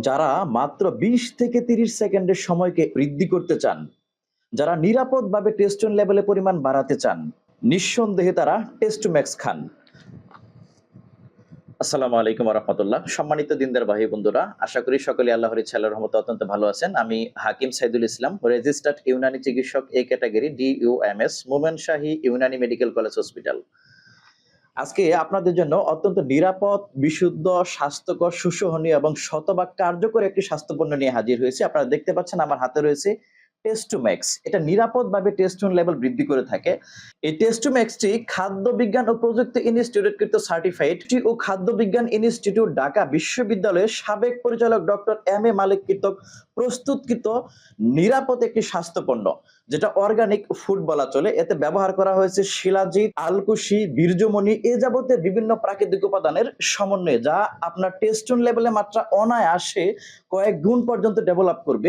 যারা মাত্র ২০ থেকে ৩০ সেকেন্ডের সময়কে বৃদ্ধি করতে চান, যারা নিরাপদভাবে টেস্টোস্টেরন লেভেলের পরিমাণ বাড়াতে চান, নিঃসন্দেহে তারা টেস্টোম্যাক্স খান। আসসালামু আলাইকুম ওয়া রাহমাতুল্লাহ। সম্মানিত দিনদার ভাই বন্ধুরা, আশা করি সকলে আল্লাহর ইচ্ছা আল্লাহর রহমতে অত্যন্ত ভালো আছেন। আমি হাকিম সাইদুল ইসলাম, রেজিস্টার্ড ইউনানি চিকিৎসক A category DUMS, Momen Shahi Unani medical college hospital. আজকে আপনাদের জন্য অত্যন্ত নিরাপদ, বিশুদ্ধ, স্বাস্থ্যকর, সুসহনীয় এবং শতভাগ কার্যকর একটি স্বাস্থ্যপণ্য নিয়ে হাজির হয়েছি। আপনারা দেখতে পাচ্ছেন আমার হাতে রয়েছে টেস্টোম্যাক্স। এটা নিরাপদভাবে টেস্টোস্টেরন লেভেল বৃদ্ধি করে থাকে। এই টেস্টোম্যাক্সটি খাদ্য বিজ্ঞান ও প্রযুক্তি ইনস্টিটিউট কর্তৃক সার্টিফাইড ও খাদ্য বিজ্ঞান ইনস্টিটিউট ঢাকা বিশ্ববিদ্যালয়ের সাবেক পরিচালক ডক্টর এম.এ. মালিক কর্তৃক প্রস্তুতকৃত নিরাপদ একটি স্বাস্থ্যপণ্য, যেটা অর্গানিক ফুড বলা চলে। এতে ব্যবহার করা হয়েছে শিলাজিৎ, আলকুশি, বীর্যমণি এ যাবতীয় বিভিন্ন প্রাকৃতিক উপাদানের সমন্বয়ে, যা আপনার টেস্টোস্টেরন লেভেলের মাত্রা অনায়াসে কয়েক গুণ পর্যন্ত ডেভেলপ করবে।